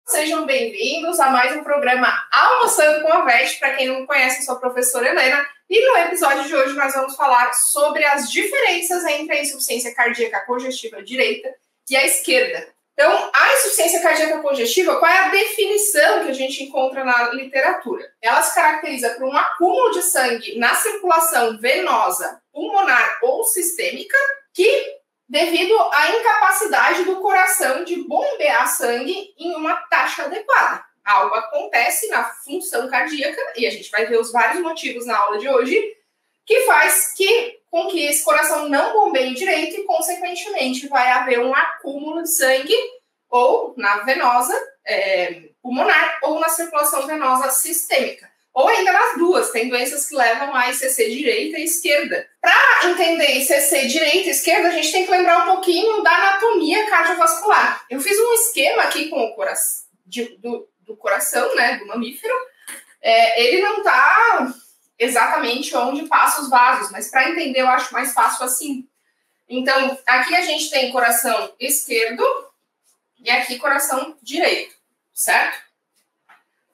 Sejam bem-vindos a mais um programa Almoçando com a Veste. Para quem não conhece, eu sou a professora Helena e no episódio de hoje nós vamos falar sobre as diferenças entre a insuficiência cardíaca congestiva direita e a esquerda. Então, a insuficiência cardíaca congestiva, qual é a definição que a gente encontra na literatura? Ela se caracteriza por um acúmulo de sangue na circulação venosa, pulmonar ou sistêmica, que devido à incapacidade do coração de bombear sangue em uma taxa adequada. Algo acontece na função cardíaca, e a gente vai ver os vários motivos na aula de hoje, que faz com que esse coração não bombeie direito e, consequentemente, vai haver um acúmulo de sangue ou na venosa pulmonar ou na circulação venosa sistêmica. Ou ainda nas duas, tem doenças que levam a ICC direita e esquerda. Para entender ICC direita e esquerda, a gente tem que lembrar um pouquinho da anatomia cardiovascular. Eu fiz um esquema aqui com o coração, do coração, né, do mamífero. Ele não está exatamente onde passam os vasos, mas para entender eu acho mais fácil assim. Então, aqui a gente tem coração esquerdo e aqui coração direito, certo?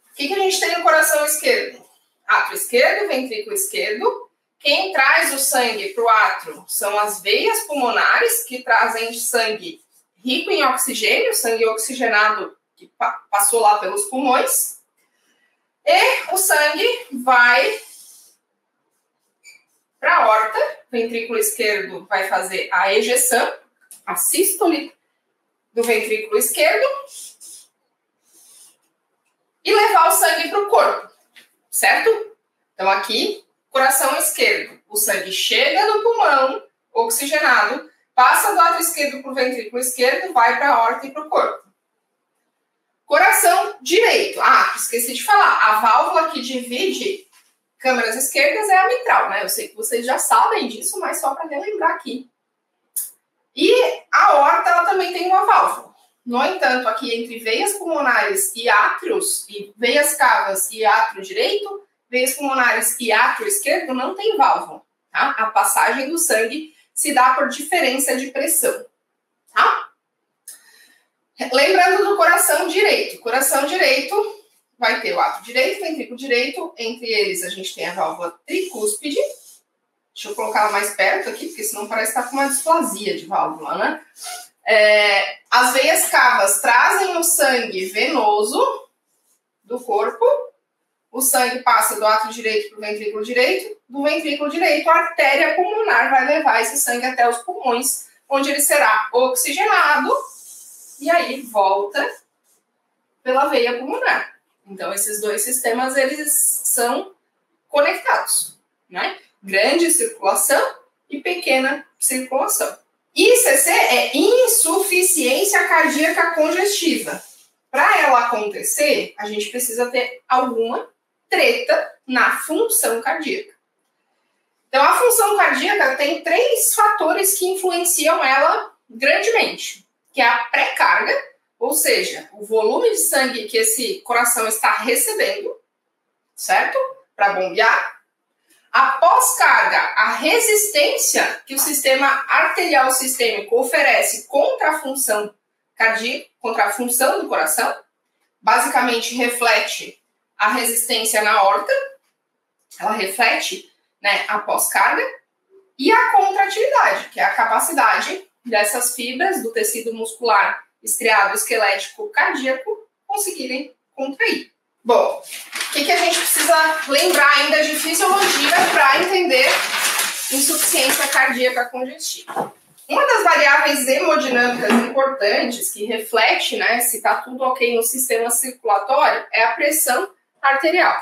O que a gente tem no coração esquerdo? Átrio esquerdo, ventrículo esquerdo. Quem traz o sangue para o átrio são as veias pulmonares, que trazem sangue rico em oxigênio, sangue oxigenado que passou lá pelos pulmões. E o sangue vai para a aorta. O ventrículo esquerdo vai fazer a ejeção, a sístole do ventrículo esquerdo, e levar o sangue para o corpo, certo? Então aqui, coração esquerdo, o sangue chega no pulmão, oxigenado, passa do átrio esquerdo para o ventrículo esquerdo, vai para a aorta e para o corpo. Coração direito, esqueci de falar, a válvula que divide câmaras esquerdas é a mitral, né? Eu sei que vocês já sabem disso, mas só para relembrar aqui. E a aorta, ela também tem uma válvula. No entanto, aqui entre veias pulmonares e átrios, e veias cavas e átrio direito, veias pulmonares e átrio esquerdo não tem válvula, tá? A passagem do sangue se dá por diferença de pressão, tá? Lembrando do coração direito. Coração direito vai ter o átrio direito, ventrículo direito, entre eles a gente tem a válvula tricúspide. Deixa eu colocar ela mais perto aqui, porque senão parece estar com uma displasia de válvula, né? As veias cavas trazem o sangue venoso do corpo, o sangue passa do átrio direito para o ventrículo direito, do ventrículo direito a artéria pulmonar vai levar esse sangue até os pulmões, onde ele será oxigenado e aí volta pela veia pulmonar. Então esses dois sistemas eles são conectados, né? Grande circulação e pequena circulação. ICC é insuficiência cardíaca congestiva. Para ela acontecer, a gente precisa ter alguma treta na função cardíaca. Então, a função cardíaca tem 3 fatores que influenciam ela grandemente, que é a pré-carga, ou seja, o volume de sangue que esse coração está recebendo, certo? Para bombear. A pós-carga, a resistência que o sistema arterial sistêmico oferece contra a função cardíaca, contra a função do coração, basicamente reflete a resistência na aorta, ela reflete, né, a pós-carga, e a contratilidade, que é a capacidade dessas fibras do tecido muscular estriado esquelético cardíaco conseguirem contrair. Bom, o que a gente precisa lembrar ainda de fisiologia para entender insuficiência cardíaca congestiva? Uma das variáveis hemodinâmicas importantes que reflete, né, se está tudo ok no sistema circulatório é a pressão arterial.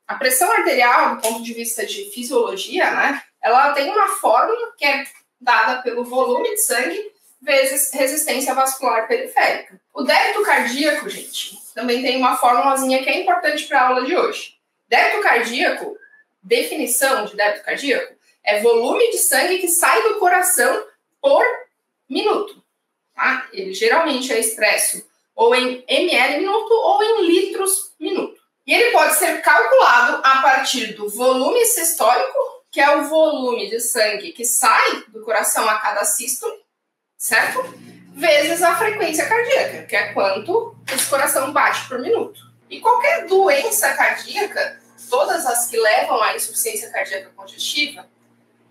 A pressão arterial, do ponto de vista de fisiologia, né, ela tem uma fórmula que é dada pelo volume de sangue vezes resistência vascular periférica. O débito cardíaco, gente, também tem uma formulazinha que é importante para a aula de hoje. Débito cardíaco, definição de débito cardíaco, é volume de sangue que sai do coração por minuto. Tá? Ele geralmente é expresso ou em ml minuto ou em litros minuto. E ele pode ser calculado a partir do volume sistólico, que é o volume de sangue que sai do coração a cada sístole, certo? vezes a frequência cardíaca, que é quanto esse coração bate por minuto. E qualquer doença cardíaca, todas as que levam à insuficiência cardíaca congestiva,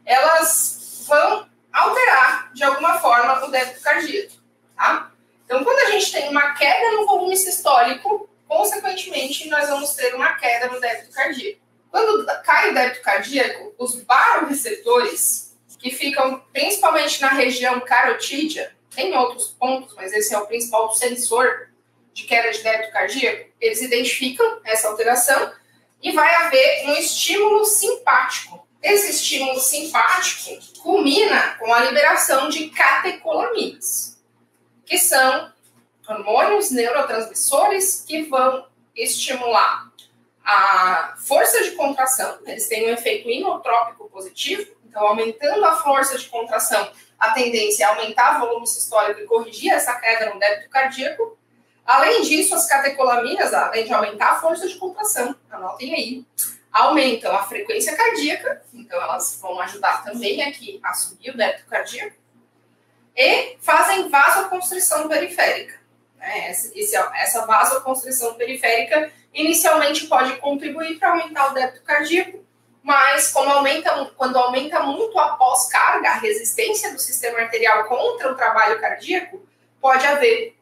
elas vão alterar, de alguma forma, o débito cardíaco, tá? Então, quando a gente tem uma queda no volume sistólico, consequentemente, nós vamos ter uma queda no débito cardíaco. Quando cai o débito cardíaco, os baroreceptores, que ficam principalmente na região carotídea, tem outros pontos, mas esse é o principal sensor de queda de débito cardíaco, eles identificam essa alteração e vai haver um estímulo simpático. Esse estímulo simpático culmina com a liberação de catecolaminas, que são hormônios neurotransmissores que vão estimular a força de contração. Eles têm um efeito inotrópico positivo, então aumentando a força de contração, a tendência é aumentar o volume sistólico e corrigir essa queda no débito cardíaco. Além disso, as catecolaminas, além de aumentar a força de contração, anotem aí, aumentam a frequência cardíaca, então elas vão ajudar também aqui a subir o débito cardíaco, e fazem vasoconstrição periférica. Essa vasoconstrição periférica inicialmente pode contribuir para aumentar o débito cardíaco, mas quando aumenta muito a pós-carga, a resistência do sistema arterial contra o trabalho cardíaco, pode haver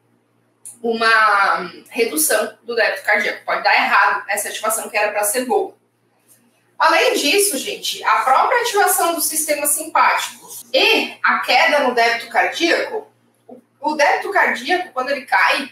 uma redução do débito cardíaco. Pode dar errado essa ativação que era para ser boa. Além disso, gente, a própria ativação do sistema simpático e a queda no débito cardíaco, o débito cardíaco, quando ele cai,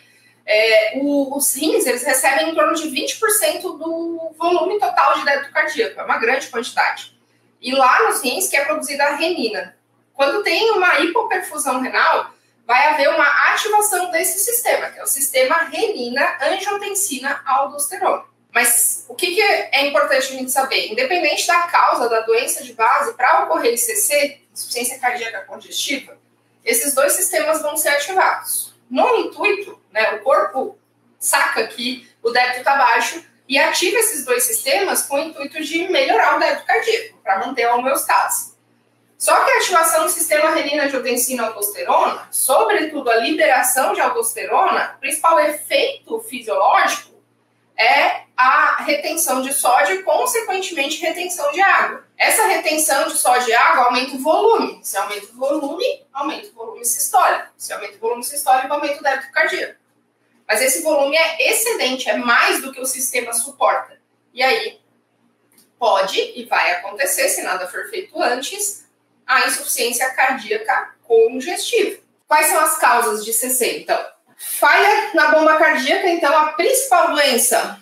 os rins eles recebem em torno de 20% do volume total de débito cardíaco, é uma grande quantidade. E lá nos rins que é produzida a renina. Quando tem uma hipoperfusão renal, vai haver uma ativação desse sistema, que é o sistema renina-angiotensina-aldosterona. Mas o que é importante a gente saber? Independente da causa da doença de base, para ocorrer ICC, insuficiência cardíaca congestiva, esses dois sistemas vão ser ativados. No intuito, o corpo saca que o débito está baixo e ativa esses dois sistemas com o intuito de melhorar o débito cardíaco, para manter a homeostase. Só que a ativação do sistema renina-angiotensina-aldosterona, sobretudo a liberação de aldosterona, o principal efeito fisiológico é a retenção de sódio e, consequentemente, retenção de água. Essa retenção de sódio e água aumenta o volume. Se aumenta o volume, aumenta o volume sistólico. Se aumenta o volume sistólico, aumenta o débito cardíaco. Mas esse volume é excedente, é mais do que o sistema suporta. E aí pode e vai acontecer, se nada for feito antes, a insuficiência cardíaca congestiva. Quais são as causas de ICC, então? Falha na bomba cardíaca, então, a principal doença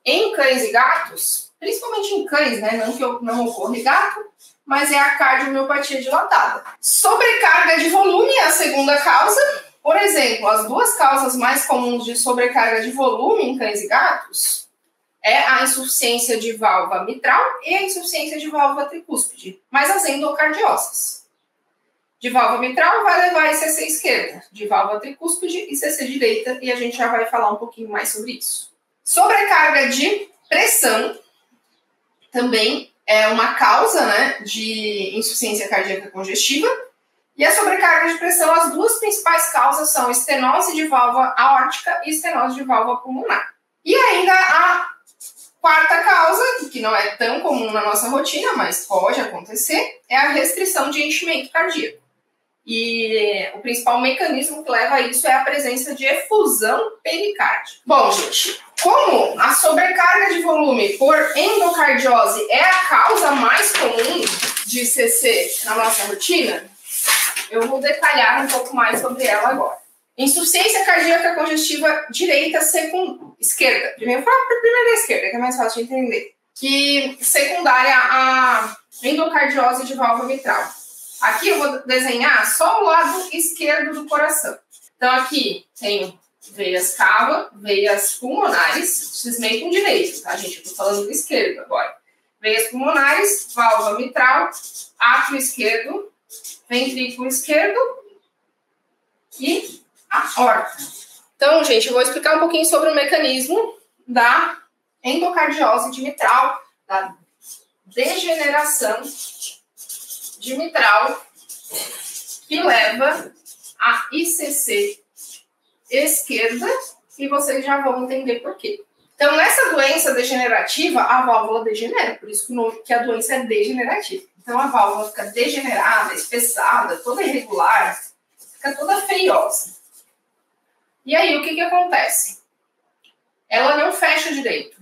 em cães e gatos, principalmente em cães, não que não ocorra em gato, mas é a cardiomiopatia dilatada. Sobrecarga de volume é a segunda causa. Por exemplo, as duas causas mais comuns de sobrecarga de volume em cães e gatos é a insuficiência de válvula mitral e a insuficiência de válvula tricúspide, mas as endocardiosas. De válvula mitral vai levar a ICC esquerda, de válvula tricúspide ICC direita, e a gente já vai falar um pouquinho mais sobre isso. Sobrecarga de pressão também é uma causa de insuficiência cardíaca congestiva, e a sobrecarga de pressão, as duas principais causas são estenose de válvula aórtica e estenose de válvula pulmonar. E ainda a quarta causa, que não é tão comum na nossa rotina, mas pode acontecer, é a restrição de enchimento cardíaco. E o principal mecanismo que leva a isso é a presença de efusão pericárdica. Bom, gente, como a sobrecarga de volume por endocardiose é a causa mais comum de ICC na nossa rotina, eu vou detalhar um pouco mais sobre ela agora. Insuficiência cardíaca congestiva direita esquerda. Primeiro da esquerda, que é mais fácil de entender. Que secundária a endocardiose de válvula mitral. Aqui eu vou desenhar só o lado esquerdo do coração. Então aqui tenho veias cava, veias pulmonares, cismei com direito, tá, gente? Eu tô falando do esquerdo agora. Veias pulmonares, válvula mitral, átrio esquerdo, ventrículo esquerdo e a aorta. Então, gente, eu vou explicar um pouquinho sobre o mecanismo da endocardiose de mitral, da degeneração de mitral, que leva a ICC esquerda e vocês já vão entender por quê. Então, nessa doença degenerativa, a válvula degenera, por isso que a doença é degenerativa. Então, a válvula fica degenerada, espessada, toda irregular, fica toda feiosa. E aí, o que acontece? Ela não fecha direito.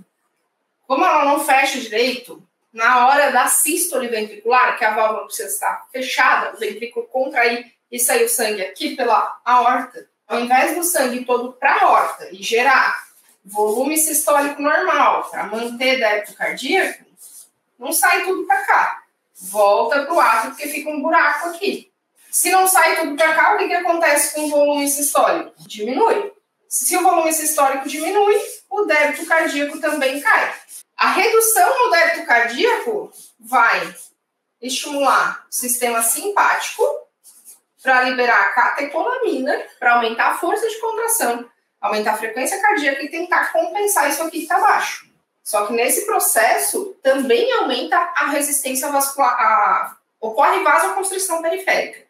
Como ela não fecha direito, na hora da sístole ventricular, que a válvula precisa estar fechada, o ventrículo contrair e sair o sangue aqui pela aorta, ao invés do sangue todo para a aorta e gerar volume sistólico normal para manter débito cardíaco, não sai tudo para cá. Volta para o átrio porque fica um buraco aqui. Se não sai tudo para cá, o que acontece com o volume sistólico? Diminui. Se o volume sistólico diminui, o débito cardíaco também cai. A redução no débito cardíaco vai estimular o sistema simpático para liberar a catecolamina, para aumentar a força de contração, aumentar a frequência cardíaca e tentar compensar isso aqui que está baixo. Só que nesse processo também aumenta a resistência vascular, ocorre vasoconstrição periférica.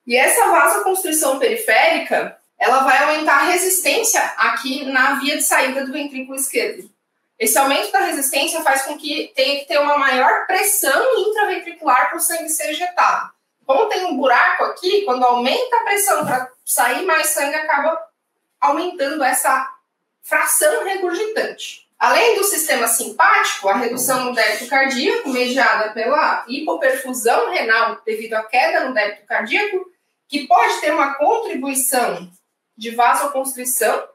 E essa vasoconstrição periférica, ela vai aumentar a resistência aqui na via de saída do ventrículo esquerdo. Esse aumento da resistência faz com que tenha que ter uma maior pressão intraventricular para o sangue ser ejetado. Como tem um buraco aqui, quando aumenta a pressão para sair mais sangue, acaba aumentando essa fração regurgitante. Além do sistema simpático, a redução no débito cardíaco, mediada pela hipoperfusão renal devido à queda no débito cardíaco, que pode ter uma contribuição de vasoconstrição,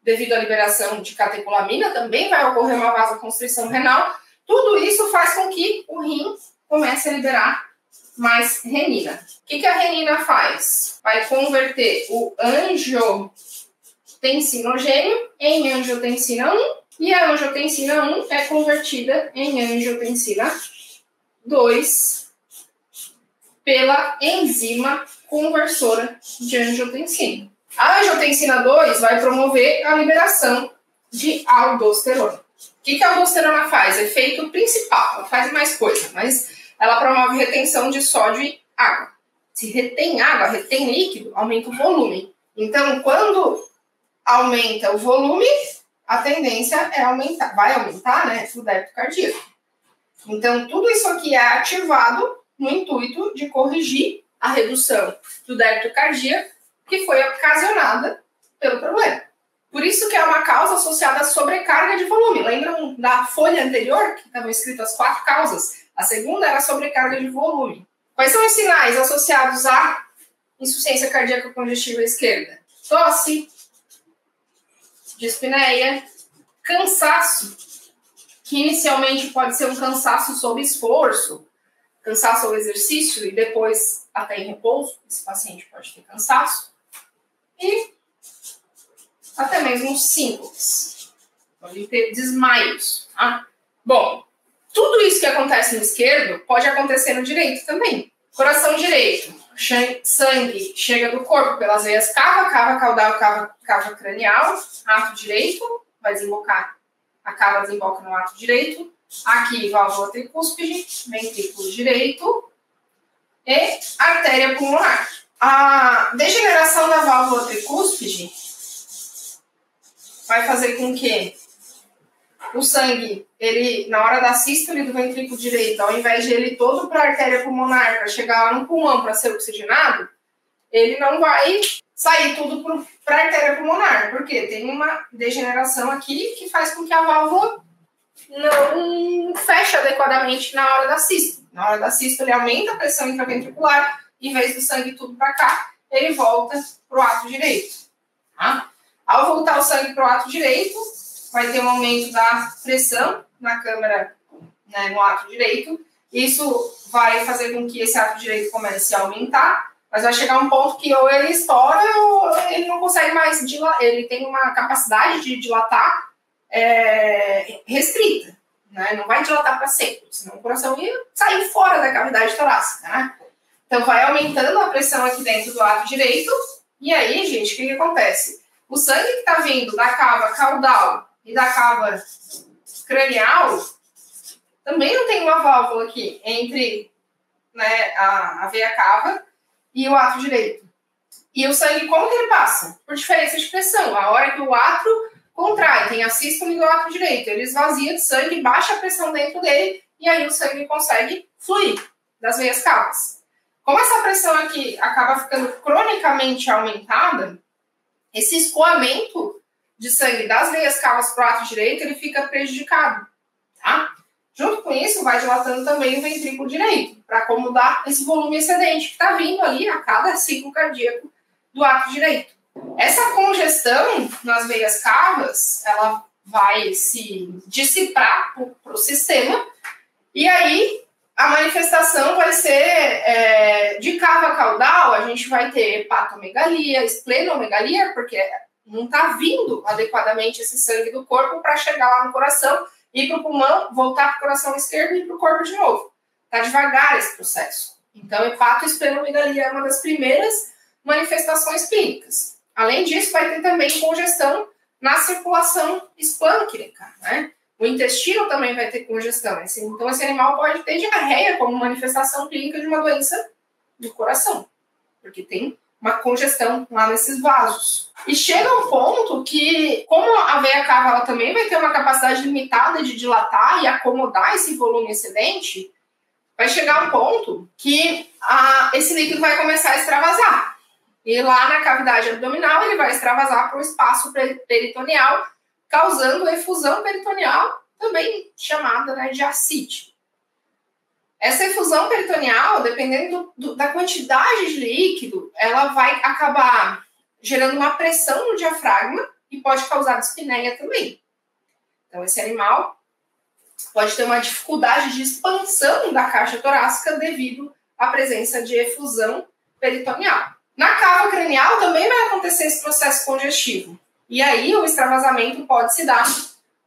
devido à liberação de catecolamina, também vai ocorrer uma vasoconstrição renal. Tudo isso faz com que o rim comece a liberar mais renina. O que a renina faz? Vai converter o angiotensinogênio em angiotensina 1 e a angiotensina 1 é convertida em angiotensina 2 pela enzima conversora de angiotensina. A angiotensina 2 vai promover a liberação de aldosterona. O que a aldosterona faz? Efeito principal, ela faz mais coisa, mas ela promove retenção de sódio e água. Se retém água, retém líquido, aumenta o volume. Então, quando aumenta o volume, a tendência é aumentar, vai aumentar, né, o débito cardíaco. Então, tudo isso aqui é ativado no intuito de corrigir a redução do débito cardíaco que foi ocasionada pelo problema. Por isso que é uma causa associada à sobrecarga de volume. Lembram da folha anterior, que estavam escritas 4 causas? A segunda era a sobrecarga de volume. Quais são os sinais associados à insuficiência cardíaca congestiva esquerda? Tosse, dispneia, cansaço, que inicialmente pode ser um cansaço sob esforço, cansaço ao exercício e depois até em repouso, esse paciente pode ter cansaço. E até mesmo síncopes. Pode ter desmaios. Tá? Bom, tudo isso que acontece no esquerdo pode acontecer no direito também. Coração direito. Sangue chega do corpo pelas veias cava caudal, cava cranial. Ato direito vai desembocar. A cava desemboca no ato direito. Aqui, válvula tricúspide, ventrículo direito e artéria pulmonar. A degeneração da válvula tricúspide vai fazer com que o sangue, ele, na hora da sístole do ventrículo direito, ao invés de ele todo para a artéria pulmonar, para chegar lá no pulmão para ser oxigenado, ele não vai sair tudo para a artéria pulmonar, porque tem uma degeneração aqui que faz com que a válvula não feche adequadamente na hora da sístole. Na hora da sístole, ele aumenta a pressão intraventricular, em vez do sangue tudo para cá, ele volta para o ato direito. Tá? Ao voltar o sangue para o ato direito, vai ter um aumento da pressão na câmara, né, no ato direito. Isso vai fazer com que esse ato direito comece a aumentar, mas vai chegar um ponto que ou ele estoura ou ele não consegue mais dilatar. Ele tem uma capacidade de dilatar restrita, né? Não vai dilatar para sempre, senão o coração ia sair fora da cavidade torácica, né? Então, vai aumentando a pressão aqui dentro do ato direito. E aí, gente, o que acontece? O sangue que está vindo da cava caudal e da cava cranial também não tem uma válvula aqui entre, né, a veia cava e o ato direito. E o sangue, como que ele passa? Por diferença de pressão. A hora que o átrio contrai, tem a sístole do átrio direito, ele esvazia de sangue, baixa a pressão dentro dele, e aí o sangue consegue fluir das veias cavas. Como essa pressão aqui acaba ficando cronicamente aumentada, esse escoamento de sangue das veias cavas para o átrio direito, ele fica prejudicado, tá? Junto com isso, vai dilatando também o ventrículo direito, para acomodar esse volume excedente que está vindo ali a cada ciclo cardíaco do átrio direito. Essa congestão nas veias cavas, ela vai se dissipar para o sistema, e aí a manifestação vai ser de cava caudal, a gente vai ter hepatomegalia, esplenomegalia, porque não está vindo adequadamente esse sangue do corpo para chegar lá no coração, ir para o pulmão, voltar para o coração esquerdo e ir para o corpo de novo. Está devagar esse processo. Então, hepatoesplenomegalia é uma das primeiras manifestações clínicas. Além disso, vai ter também congestão na circulação esplâncnica, né? O intestino também vai ter congestão. Então, esse animal pode ter diarreia como manifestação clínica de uma doença do coração, porque tem uma congestão lá nesses vasos. E chega um ponto que, como a veia cava ela também vai ter uma capacidade limitada de dilatar e acomodar esse volume excedente, vai chegar um ponto que esse líquido vai começar a extravasar. E lá na cavidade abdominal ele vai extravasar para o espaço peritoneal, causando efusão peritoneal, também chamada, né, de ascite. Essa efusão peritoneal, dependendo da quantidade de líquido, ela vai acabar gerando uma pressão no diafragma e pode causar dispneia também. Então, esse animal pode ter uma dificuldade de expansão da caixa torácica devido à presença de efusão peritoneal. Na cava cranial também vai acontecer esse processo congestivo. E aí o extravasamento pode se dar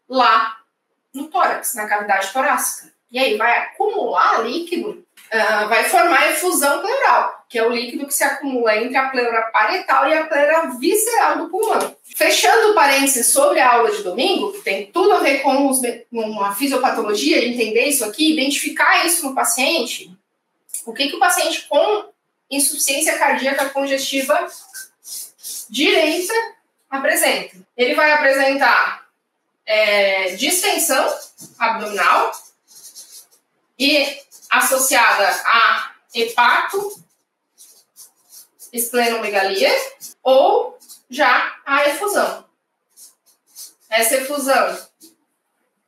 lá no tórax, na cavidade torácica. E aí vai acumular líquido, vai formar efusão pleural, que é o líquido que se acumula entre a pleura parietal e a pleura visceral do pulmão. Fechando o parênteses sobre a aula de domingo, que tem tudo a ver com uma fisiopatologia, entender isso aqui, identificar isso no paciente, o que o paciente com insuficiência cardíaca congestiva direita apresenta. Ele vai apresentar distensão abdominal e associada a hepatoesplenomegalia ou já a efusão. Essa efusão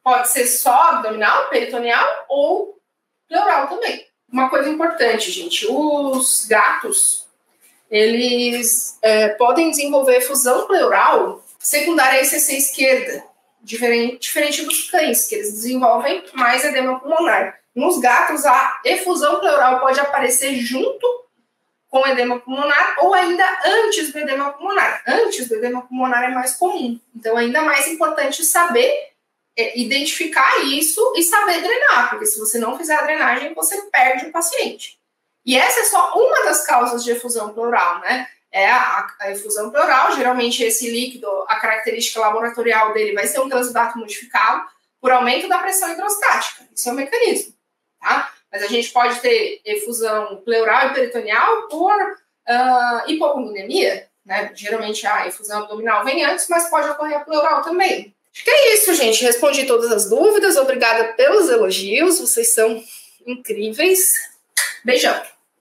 pode ser só abdominal, peritoneal ou pleural também. Uma coisa importante, gente, os gatos, eles podem desenvolver efusão pleural secundária à ICC esquerda, diferente dos cães, que eles desenvolvem mais edema pulmonar. Nos gatos, a efusão pleural pode aparecer junto com o edema pulmonar ou ainda antes do edema pulmonar. Antes do edema pulmonar é mais comum. Então, ainda mais importante saber identificar isso e saber drenar, porque se você não fizer a drenagem, você perde o paciente. E essa é só uma das causas de efusão pleural, né? A efusão pleural, geralmente esse líquido, a característica laboratorial dele vai ser um transudato modificado por aumento da pressão hidrostática. Isso é um mecanismo, tá? Mas a gente pode ter efusão pleural e peritoneal por hipovolemia, né? Geralmente a efusão abdominal vem antes, mas pode ocorrer a pleural também. Acho que é isso, gente. Respondi todas as dúvidas. Obrigada pelos elogios. Vocês são incríveis. Beijão.